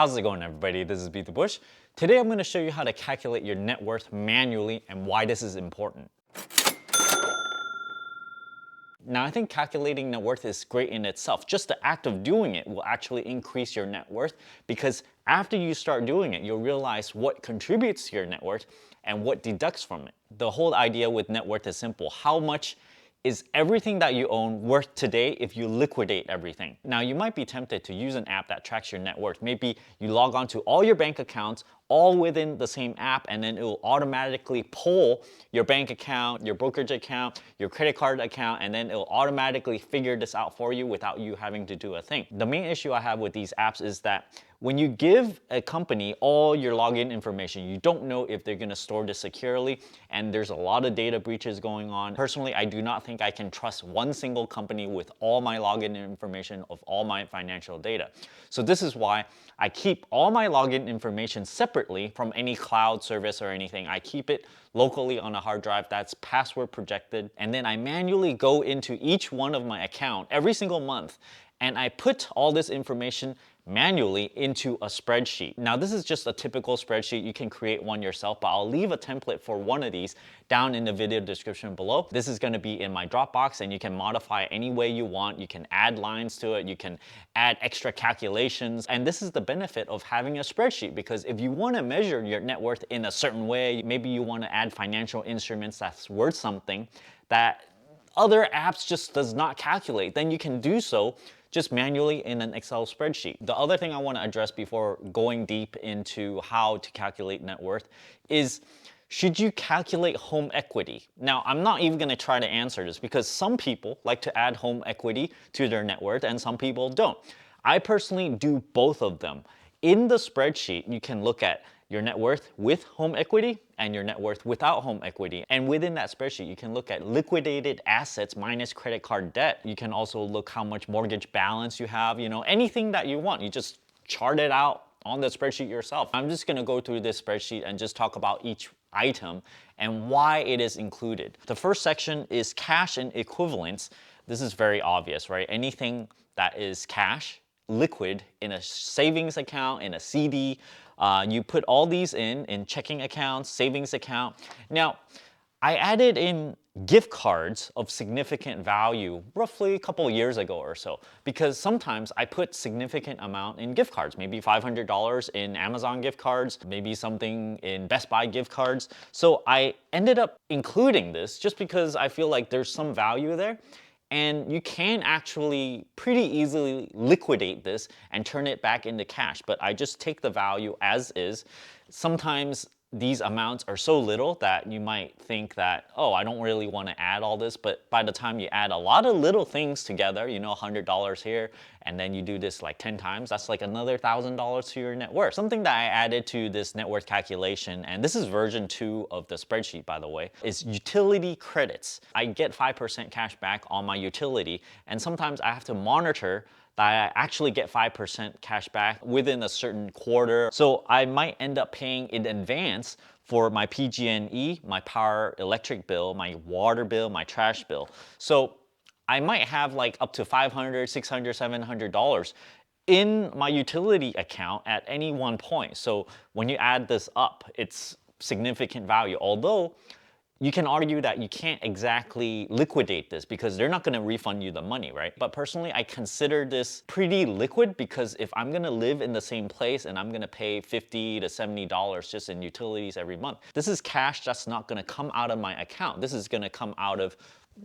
How's it going, everybody? This is BeatTheBush. Today I'm going to show you how to calculate your net worth manually and why this is important. Now, I think calculating net worth is great in itself. Just the act of doing it will actually increase your net worth, because after you start doing it, you'll realize what contributes to your net worth and what deducts from it. The whole idea with net worth is simple. How much is everything that you own worth today if you liquidate everything? Now, you might be tempted to use an app that tracks your net worth. Maybe you log on to all your bank accounts all within the same app, and then it will automatically pull your bank account, your brokerage account, your credit card account, and then it will automatically figure this out for you without you having to do a thing. The main issue I have with these apps is that when you give a company all your login information, you don't know if they're gonna store this securely, and there's a lot of data breaches going on. Personally, I do not think I can trust one single company with all my login information of all my financial data. So this is why I keep all my login information separately from any cloud service or anything. I keep it locally on a hard drive that's password protected, and then I manually go into each one of my account every single month, and I put all this information manually into a spreadsheet. Now, this is just a typical spreadsheet. You can create one yourself, but I'll leave a template for one of these down in the video description below. This is going to be in my Dropbox, and you can modify any way you want. You can add lines to it. You can add extra calculations. And this is the benefit of having a spreadsheet, because if you want to measure your net worth in a certain way, maybe you want to add financial instruments that's worth something that other apps just does not calculate, then you can do so just manually in an Excel spreadsheet. The other thing I want to address before going deep into how to calculate net worth is, should you calculate home equity? Now, I'm not even going to try to answer this, because some people like to add home equity to their net worth and some people don't. I personally do both of them. In the spreadsheet, you can look at your net worth with home equity and your net worth without home equity. And within that spreadsheet, you can look at liquidated assets minus credit card debt. You can also look how much mortgage balance you have, anything that you want. You just chart it out on the spreadsheet yourself. I'm just gonna go through this spreadsheet and just talk about each item and why it is included. The first section is cash and equivalents. This is very obvious, right? Anything that is cash, liquid, in a savings account, in a CD, you put all these in checking accounts, savings account. Now, I added in gift cards of significant value roughly a couple of years ago or so, because sometimes I put significant amount in gift cards, maybe $500 in Amazon gift cards, maybe something in Best Buy gift cards. So I ended up including this just because I feel like there's some value there. And you can actually pretty easily liquidate this and turn it back into cash. But I just take the value as is. Sometimes these amounts are so little that you might think that, oh, I don't really want to add all this. But by the time you add a lot of little things together, $100 here, and then you do this like 10 times, that's like another $1,000 to your net worth. Something that I added to this net worth calculation, and this is version 2 of the spreadsheet, by the way, is utility credits. I get 5% cash back on my utility, and sometimes I have to monitor that I actually get 5% cash back within a certain quarter. So I might end up paying in advance for my PG&E, my power electric bill, my water bill, my trash bill. So I might have like up to $500, $600, $700 in my utility account at any one point. So when you add this up, it's significant value. Although you can argue that you can't exactly liquidate this because they're not going to refund you the money, right? But personally, I consider this pretty liquid, because if I'm going to live in the same place and I'm going to pay $50 to $70 just in utilities every month, this is cash that's not going to come out of my account. This is going to come out of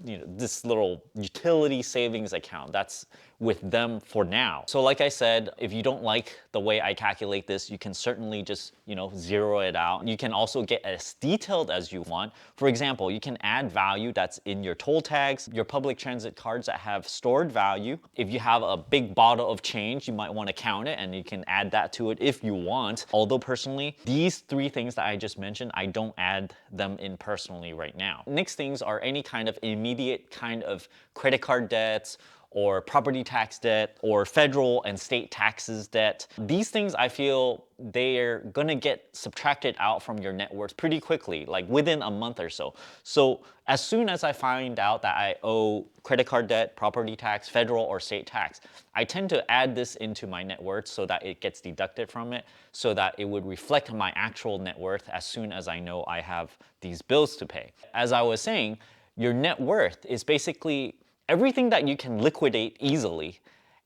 this little utility savings account that's with them for now. So like I said, if you don't like the way I calculate this, you can certainly just, zero it out. You can also get as detailed as you want. For example, you can add value that's in your toll tags, your public transit cards that have stored value. If you have a big bottle of change, you might want to count it, and you can add that to it if you want. Although personally, these 3 things that I just mentioned, I don't add them in personally right now. Next things are any kind of immediate kind of credit card debts or property tax debt, or federal and state taxes debt. These things, I feel they're gonna get subtracted out from your net worth pretty quickly, like within a month or so. So as soon as I find out that I owe credit card debt, property tax, federal or state tax, I tend to add this into my net worth so that it gets deducted from it, so that it would reflect my actual net worth as soon as I know I have these bills to pay. As I was saying, your net worth is basically everything that you can liquidate easily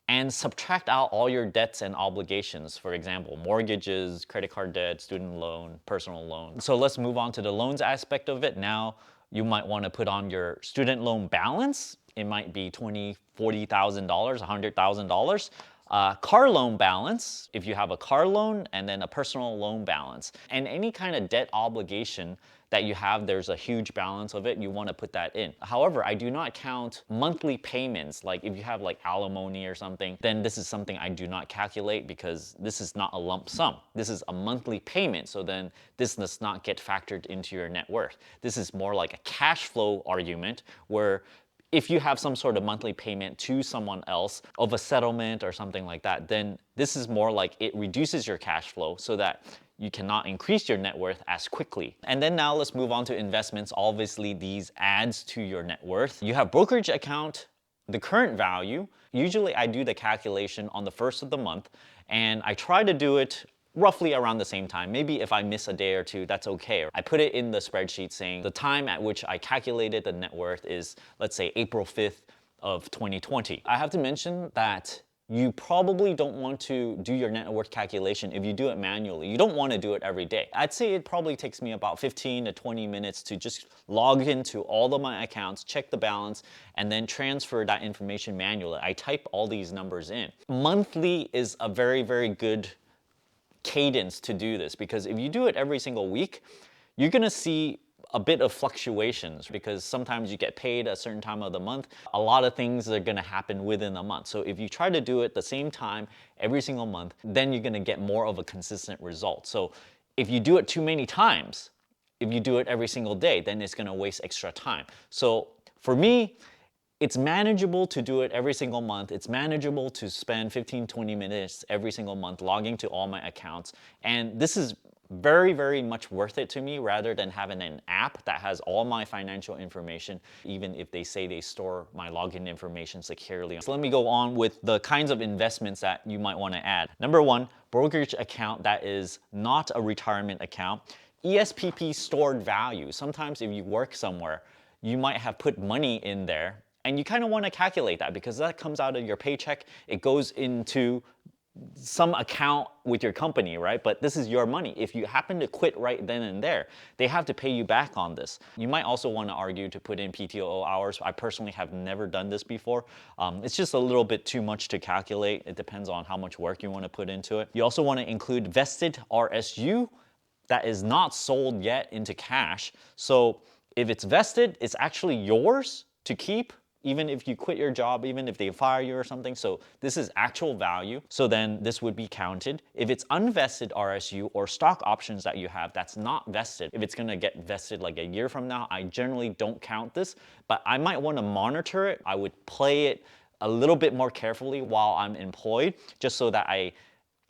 and subtract out all your debts and obligations. For example, mortgages, credit card debt, student loan, personal loan. So let's move on to the loans aspect of it. Now, you might want to put on your student loan balance. It might be $20,000, $40,000, $100,000. Car loan balance, if you have a car loan, and then a personal loan balance. And any kind of debt obligation that you have, there's a huge balance of it, you want to put that in. However, I do not count monthly payments. Like if you have like alimony or something, then this is something I do not calculate because this is not a lump sum. This is a monthly payment, so then this does not get factored into your net worth. This is more like a cash flow argument where if you have some sort of monthly payment to someone else of a settlement or something like that, then this is more like it reduces your cash flow so that you cannot increase your net worth as quickly. And then now let's move on to investments. Obviously, these adds to your net worth. You have brokerage account, the current value. Usually I do the calculation on the first of the month, and I try to do it roughly around the same time. Maybe if I miss a day or two, that's okay. I put it in the spreadsheet saying the time at which I calculated the net worth is, let's say, April 5th of 2020. I have to mention that you probably don't want to do your net worth calculation if you do it manually. You don't want to do it every day. I'd say it probably takes me about 15 to 20 minutes to just log into all of my accounts, check the balance, and then transfer that information manually. I type all these numbers in. Monthly is a very, very good cadence to do this, because if you do it every single week, you're gonna see a bit of fluctuations because sometimes you get paid a certain time of the month. A lot of things are gonna happen within a month. So if you try to do it the same time every single month, then you're gonna get more of a consistent result. So if you do it too many times, if you do it every single day, then it's gonna waste extra time. So for me, it's manageable to do it every single month. It's manageable to spend 15, 20 minutes every single month logging to all my accounts. And this is very, very much worth it to me rather than having an app that has all my financial information, even if they say they store my login information securely. So let me go on with the kinds of investments that you might want to add. Number one, brokerage account that is not a retirement account. ESPP stored value. Sometimes if you work somewhere, you might have put money in there, and you kind of want to calculate that because that comes out of your paycheck. It goes into some account with your company, right? But this is your money. If you happen to quit right then and there, they have to pay you back on this. You might also want to argue to put in PTO hours. I personally have never done this before. It's just a little bit too much to calculate. It depends on how much work you want to put into it. You also want to include vested RSU that is not sold yet into cash. So if it's vested, it's actually yours to keep, even if you quit your job, even if they fire you or something. So this is actual value. So then this would be counted. If it's unvested RSU or stock options that you have that's not vested, if it's gonna get vested like a year from now, I generally don't count this, but I might wanna monitor it. I would play it a little bit more carefully while I'm employed, just so that I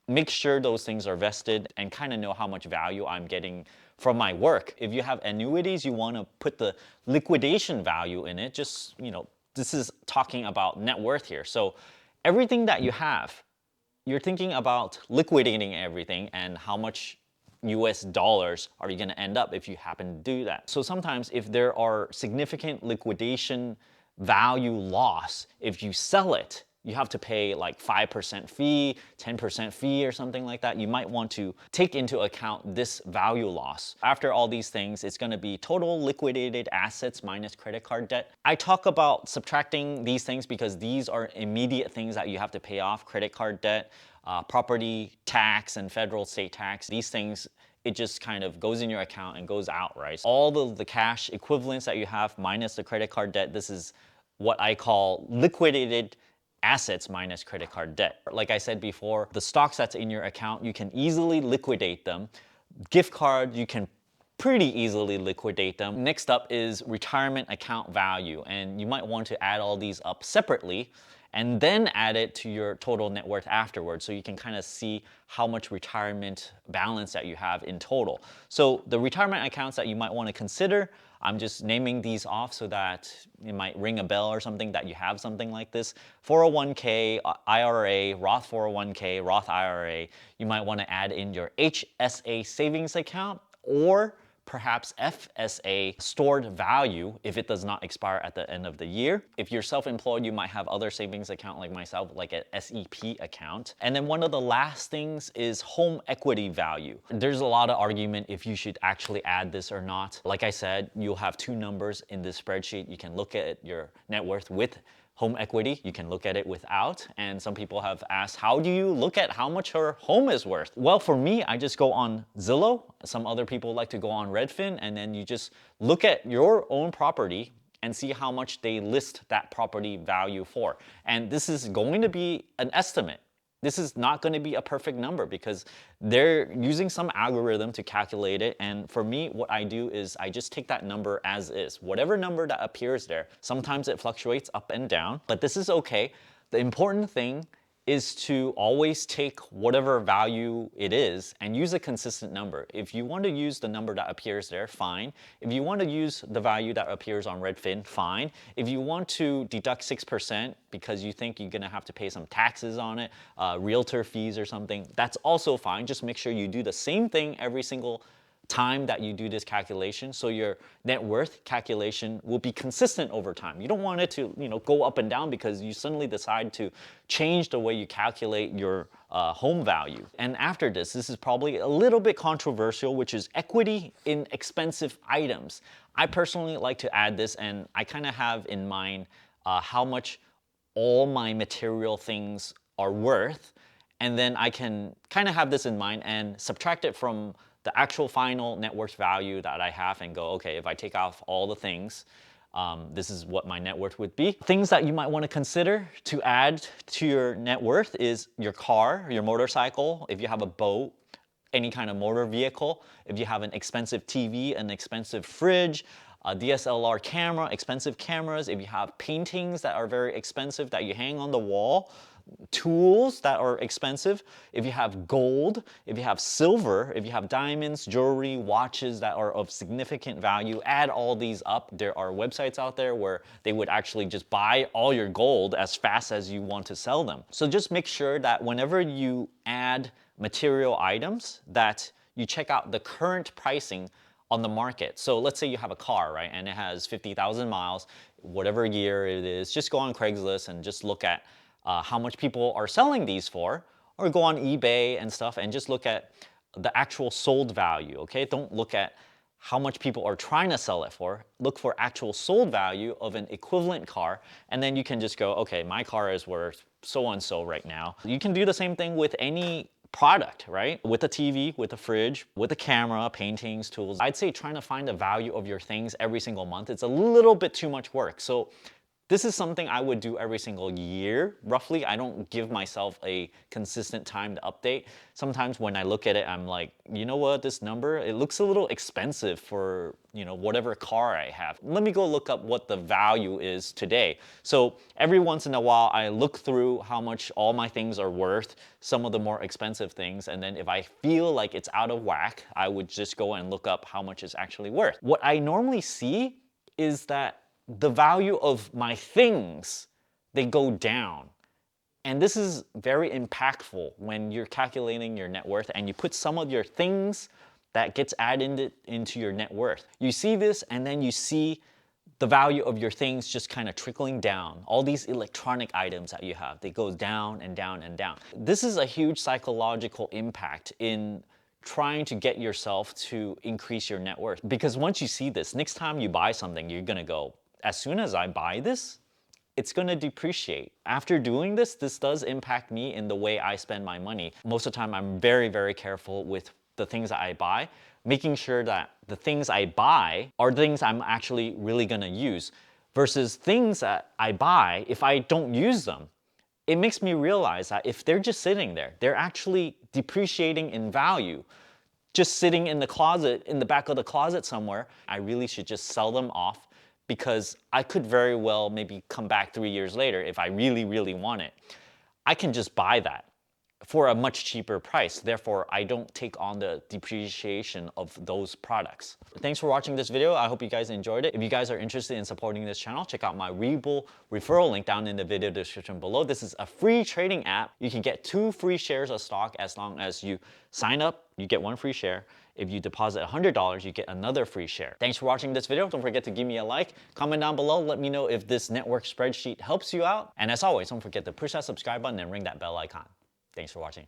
make sure those things are vested and kind of know how much value I'm getting from my work. If you have annuities, you want to put the liquidation value in it. Just, this is talking about net worth here. So everything that you have, you're thinking about liquidating everything and how much US dollars are you going to end up if you happen to do that. So sometimes if there are significant liquidation value loss, if you sell it, you have to pay like 5% fee, 10% fee or something like that. You might want to take into account this value loss. After all these things, it's gonna be total liquidated assets minus credit card debt. I talk about subtracting these things because these are immediate things that you have to pay off: credit card debt, property tax, and federal state tax. These things, it just kind of goes in your account and goes out, right? All the cash equivalents that you have minus the credit card debt, this is what I call liquidated assets minus credit card debt. Like I said before, the stocks that's in your account, you can easily liquidate them. Gift card, you can pretty easily liquidate them. Next up is retirement account value, and you might want to add all these up separately and then add it to your total net worth afterwards, so you can kind of see how much retirement balance that you have in total. So the retirement accounts that you might want to consider, I'm just naming these off so that it might ring a bell or something that you have something like this. 401k, IRA, Roth 401k, Roth IRA. You might want to add in your HSA savings account, or perhaps FSA, stored value, if it does not expire at the end of the year. If you're self-employed, you might have other savings account like myself, like an SEP account. And then one of the last things is home equity value. There's a lot of argument if you should actually add this or not. Like I said, you'll have two numbers in this spreadsheet. You can look at your net worth with home equity, you can look at it without. And some people have asked, how do you look at how much her home is worth? Well, for me, I just go on Zillow. Some other people like to go on Redfin, and then you just look at your own property and see how much they list that property value for. And this is going to be an estimate. This is not going to be a perfect number because they're using some algorithm to calculate it. And for me, what I do is I just take that number as is. Whatever number that appears there, sometimes it fluctuates up and down, but this is okay. The important thing is to always take whatever value it is and use a consistent number. If you want to use the number that appears there, fine. If you want to use the value that appears on Redfin, fine. If you want to deduct 6% because you think you're gonna have to pay some taxes on it, realtor fees or something, that's also fine. Just make sure you do the same thing every single time that you do this calculation, so your net worth calculation will be consistent over time. You don't want it to, go up and down because you suddenly decide to change the way you calculate your home value. And after this is probably a little bit controversial, which is equity in expensive items. I personally like to add this, and I kind of have in mind how much all my material things are worth, and then I can kind of have this in mind and subtract it from the actual final net worth value that I have and go, okay, if I take off all the things, this is what my net worth would be. Things that you might want to consider to add to your net worth is your car, your motorcycle, if you have a boat, any kind of motor vehicle, if you have an expensive TV, an expensive fridge, a DSLR camera, expensive cameras, if you have paintings that are very expensive that you hang on the wall, tools that are expensive, if you have gold, if you have silver, if you have diamonds, jewelry, watches that are of significant value, add all these up. There are websites out there where they would actually just buy all your gold as fast as you want to sell them. So just make sure that whenever you add material items that you check out the current pricing on the market. So let's say you have a car, right, and it has 50,000 miles, whatever year it is, just go on Craigslist and just look at how much people are selling these for, or go on eBay and stuff and just look at the actual sold value, okay? Don't look at how much people are trying to sell it for. Look for actual sold value of an equivalent car, and then you can just go, okay, my car is worth so-and-so right now. You can do the same thing with any product, right? With a TV, with a fridge, with a camera, paintings, tools. I'd say trying to find the value of your things every single month, it's a little bit too much work. So this is something I would do every single year, roughly. I don't give myself a consistent time to update. Sometimes when I look at it, I'm like, you know what, this number, it looks a little expensive for, whatever car I have. Let me go look up what the value is today. So every once in a while, I look through how much all my things are worth, some of the more expensive things, and then if I feel like it's out of whack, I would just go and look up how much it's actually worth. What I normally see is that the value of my things, they go down. And this is very impactful when you're calculating your net worth and you put some of your things that gets added into your net worth. You see this, and then you see the value of your things just kind of trickling down. All these electronic items that you have, they go down and down and down. This is a huge psychological impact in trying to get yourself to increase your net worth. Because once you see this, next time you buy something, you're gonna go, as soon as I buy this, it's gonna depreciate. After doing this does impact me in the way I spend my money. Most of the time, I'm very, very careful with the things that I buy, making sure that the things I buy are things I'm actually really gonna use, versus things that I buy, if I don't use them, it makes me realize that if they're just sitting there, they're actually depreciating in value, just sitting in the closet, in the back of the closet somewhere. I really should just sell them off, because I could very well maybe come back 3 years later if I really, really want it. I can just buy that for a much cheaper price. Therefore, I don't take on the depreciation of those products. Thanks for watching this video. I hope you guys enjoyed it. If you guys are interested in supporting this channel, check out my Webull referral link down in the video description below. This is a free trading app. You can get 2 free shares of stock as long as you sign up, you get 1 free share. If you deposit $100, you get another free share. Thanks for watching this video. Don't forget to give me a like, comment down below, let me know if this network spreadsheet helps you out. And as always, don't forget to push that subscribe button and ring that bell icon. Thanks for watching.